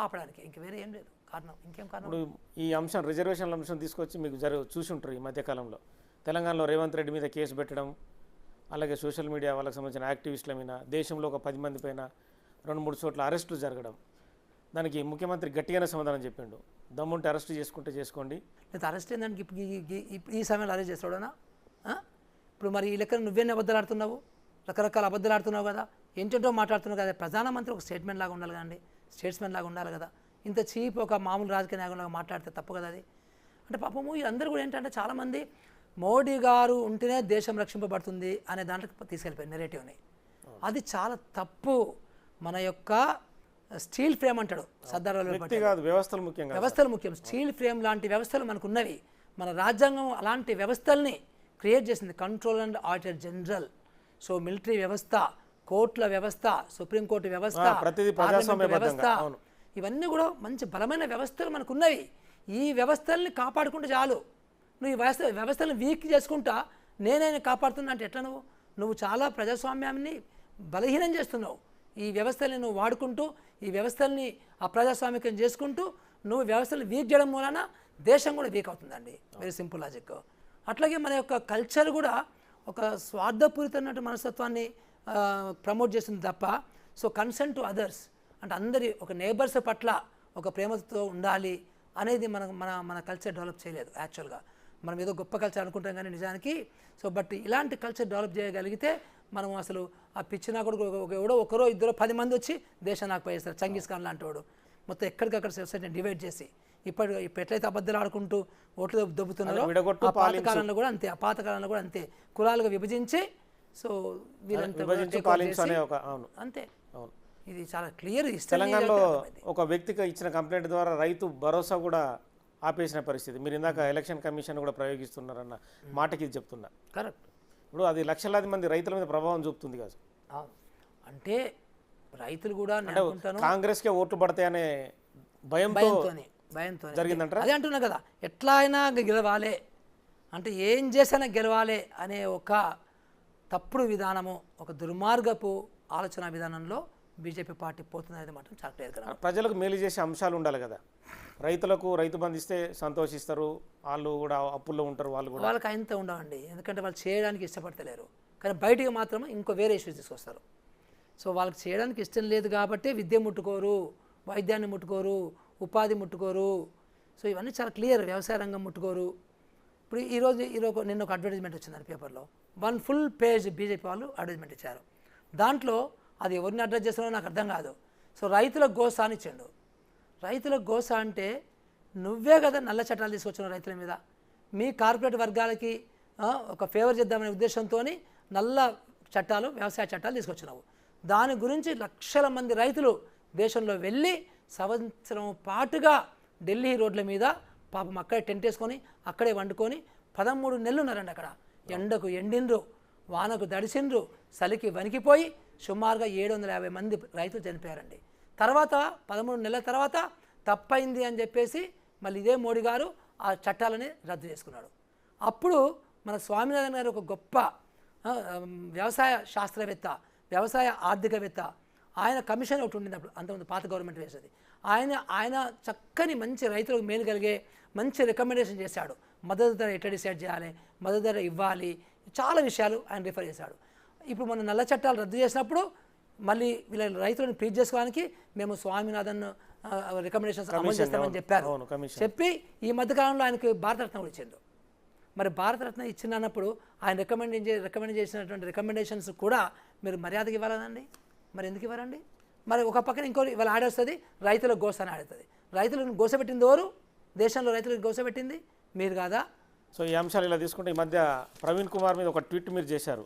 ఆపడానికి. ఇంక వేరే ఏం లేదు కారణం, ఇంకేం కారణం. ఇప్పుడు ఈ అంశం రిజర్వేషన్ల అంశం తీసుకొచ్చి మీకు చూసి ఉంటారు ఈ మధ్యకాలంలో తెలంగాణలో రేవంత్ రెడ్డి మీద కేసు పెట్టడం, అలాగే సోషల్ మీడియా వాళ్ళకి సంబంధించిన యాక్టివిస్టుల మీద దేశంలో ఒక 10 మంది పైన 2-3 చోట్ల అరెస్టులు జరగడం. దానికి ముఖ్యమంత్రి గట్టిగానే సమాధానం చెప్పిండు, దమ్ముంటే అరెస్ట్ చేసుకుంటే చేసుకోండి. లేదా అరెస్ట్ ఏందానికి ఈ సమయంలో అరెస్ట్ చేస్తాడనా? ఇప్పుడు మరి ఈ లెక్కన నువ్వేనే అబద్ధాలు ఆడుతున్నావు, రకరకాల అబద్ధాలు ఆడుతున్నావు కదా, ఏంటంటో మాట్లాడుతున్నావు కదా. ప్రధానమంత్రి ఒక స్టేట్మెంట్ లాగా ఉండాలి కదండి, స్టేట్స్మెన్ లాగా ఉండాలి కదా. ఇంత చీప్ ఒక మామూలు రాజకీయ నాయకులాగా మాట్లాడితే తప్పు కదా అది. అంటే పాపము వీళ్ళందరూ కూడా ఏంటంటే చాలామంది మోడీ గారు ఉంటేనే దేశం రక్షింపబడుతుంది అనే దాంట్లో తీసుకెళ్ళిపోయారు నెరేటివ్ని. అది చాలా తప్పు. మన యొక్క స్టీల్ ఫ్రేమ్ అంటాడు సర్దార్ వ్యవస్థలు ముఖ్యం, వ్యవస్థలు ముఖ్యం. స్టీల్ ఫ్రేమ్ లాంటి వ్యవస్థలు మనకు ఉన్నవి. మన రాజ్యాంగం అలాంటి వ్యవస్థల్ని క్రియేట్ చేసింది. Control and auditor general, so military వ్యవస్థ, కోర్టుల వ్యవస్థ, సుప్రీంకోర్టు వ్యవస్థ, వ్యవస్థ, ఇవన్నీ కూడా మంచి బలమైన వ్యవస్థలు మనకు ఉన్నవి. ఈ వ్యవస్థల్ని కాపాడుకుంటే చాలు. నువ్వు ఈ వ్యవస్థలను వీక్ చేసుకుంటా నేనైనా కాపాడుతున్నా అంటే ఎట్లా? నువ్వు చాలా ప్రజాస్వామ్యాన్ని బలహీనం చేస్తున్నావు. ఈ వ్యవస్థల్ని నువ్వు వాడుకుంటూ ఈ వ్యవస్థల్ని అప్రజాస్వామికం చేసుకుంటూ నువ్వు వ్యవస్థలు వీక్ చేయడం మూలన దేశం కూడా వీక్ అవుతుందండి. Very simple logic. అట్లాగే మన యొక్క కల్చర్ కూడా ఒక స్వార్థపూరితమైన మనస్తత్వాన్ని ప్రమోట్ చేస్తుంది తప్ప, సో కన్సర్న్ టు అదర్స్ అంటే అందరి ఒక నేబర్స్ పట్ల ఒక ప్రేమతో ఉండాలి అనేది మన కల్చర్ డెవలప్ చేయలేదు. యాక్చువల్గా మనం ఏదో గొప్ప కల్చర్ అనుకుంటాం కానీ నిజానికి. సో బట్ ఇలాంటి కల్చర్ డెవలప్ చేయగలిగితే మనం అసలు ఆ పిచ్చినా కూడా ఎవడో ఒకరో ఇద్దరో 10 మంది వచ్చి దేశం నాకు పోయేస్తారు. చంగీస్ ఖాన్ లాంటి వాడు మొత్తం ఎక్కడికక్కడ సొసైటీని డివైడ్ చేసి ఇప్పుడు ఎట్లయితే అబద్ధాలు ఆడుకుంటూ ఓట్లు దొబ్బుతున్నారో ఆ పాతకాలంలో కూడా అంతే. ఆ పాతకాలంలో కూడా అంతే కులాలుగా విభజించి సో వీరంతా అంతే. ఇది చాలా క్లియర్. తెలంగాణలో ఒక వ్యక్తికి ఇచ్చిన కంప్లైంట్ ద్వారా రైతు భరోసా కూడా ఆపేసిన పరిస్థితి. మీరు ఇందాక ఎలక్షన్ కమిషన్ కూడా ప్రయోగిస్తున్నారన్న మాటకి ఇది చెప్తున్నా. కరెక్ట్. ఇప్పుడు అది లక్షలాది మంది రైతుల మీద ప్రభావం చూపుతుంది కదా. అంటే రైతులు కూడా కాంగ్రెస్కే ఓట్లు పడతాయనే భయంతో జరిగిందంటారా? అదే అంటున్నా కదా, ఎట్లా అయినా గెలవాలి అంటే ఏం చేసినా గెలవాలి అనే ఒక తప్పుడు విధానము, ఒక దుర్మార్గపు ఆలోచన విధానంలో బీజేపీ పార్టీ పోతున్నది మాత్రం చాలా క్లియర్ కదా. ప్రజలకు మేలు చేసే అంశాలు ఉండాలి కదా. రైతులకు రైతు బంధు ఇస్తే సంతోషిస్తారు, వాళ్ళు కూడా అప్పుల్లో ఉంటారు, వాళ్ళకి అంత ఉండవండి. ఎందుకంటే వాళ్ళు చేయడానికి ఇష్టపడతలేరు, కానీ బయటికి మాత్రం ఇంకో వేరే ఇష్యూస్ తీసుకొస్తారు. సో వాళ్ళకి చేయడానికి ఇష్టం లేదు కాబట్టి విద్య ముట్టుకోరు, వైద్యాన్ని ముట్టుకోరు, ఉపాధి ముట్టుకోరు. సో ఇవన్నీ చాలా క్లియర్. వ్యవసాయ రంగం ముట్టుకోరు. ఇప్పుడు ఈరోజు నిన్న ఒక అడ్వర్టైజ్మెంట్ వచ్చిందండి పేపర్లో, 1 full page బీజేపీ వాళ్ళు అడ్వర్టైజ్మెంట్ ఇచ్చారు. దాంట్లో అది ఎవరిని అడ్రస్ చేస్తున్నారో నాకు అర్థం కాదు. సో రైతుల గోస అని ఇచ్చాడు. రైతుల గోస అంటే నువ్వే కదా నల్ల చట్టాలు తీసుకొచ్చిన రైతుల మీద. మీ కార్పొరేట్ వర్గాలకి ఒక ఫేవర్ చేద్దామనే ఉద్దేశంతో నల్ల చట్టాలు, వ్యవసాయ చట్టాలు తీసుకొచ్చినావు. దాని గురించి లక్షల మంది రైతులు దేశంలో వెళ్ళి సంవత్సరం పాటుగా ఢిల్లీ రోడ్ల మీద పాపం అక్కడే టెంట్ వేసుకొని అక్కడే వండుకొని 13 నెలలు ఉన్నారండి అక్కడ. ఎండకు ఎండిండ్రు, వానకు దడిసిండ్రు, చలికి వణికిపోయి సుమారుగా 750 మంది రైతులు చనిపోయారండి. తర్వాత 13 నెలల తర్వాత తప్పైంది అని చెప్పేసి మళ్ళీ ఇదే మోడీ గారు ఆ చట్టాలని రద్దు చేసుకున్నాడు. అప్పుడు మన స్వామినాథన్ గారు ఒక గొప్ప వ్యవసాయ శాస్త్రవేత్త, వ్యవసాయ ఆర్థికవేత్త, ఆయన కమిషన్ ఒకటి ఉండింది అప్పుడు, అంతకుముందు పాత గవర్నమెంట్ వేసేది. ఆయన చక్కని మంచి రైతులకు మేలు కలిగే మంచి రికమెండేషన్ చేశాడు. మద్దతు ధర ఎట్లా డిసైడ్ చేయాలి, మద్దతు ధర ఇవ్వాలి, చాలా విషయాలు ఆయన రిఫర్ చేశాడు. ఇప్పుడు మన నల్ల చట్టాలు రద్దు చేసినప్పుడు మళ్ళీ వీళ్ళ రైతులను ప్లీజ్ చేసుకోవడానికి మేము స్వామినాథన్ రికమెండేషన్స్ అమలు చేస్తామని చెప్పారు. చెప్పి ఈ మధ్యకాలంలో ఆయనకు భారతరత్న కూడా ఇచ్చిండు. మరి భారతరత్న ఇచ్చినప్పుడు ఆయన రికమెండ్ చేసినటువంటి రికమెండేషన్స్ కూడా మీరు మర్యాదకి ఇవ్వాలనండి. మరి ఎందుకు ఇవ్వరండి? మరి ఒక పక్కన ఇంకోటి ఇవాళ ఆడేస్తుంది, రైతుల గోస అని ఆడుతుంది. రైతులను గోసపెట్టింది ఎవరు? దేశంలో రైతులకు గోసపెట్టింది మీరు కాదా? సో ఈ అంశాలు ఇలా తీసుకుంటే ఈ మధ్య ప్రవీణ్ కుమార్ మీద ఒక ట్వీట్ మీరు చేశారు.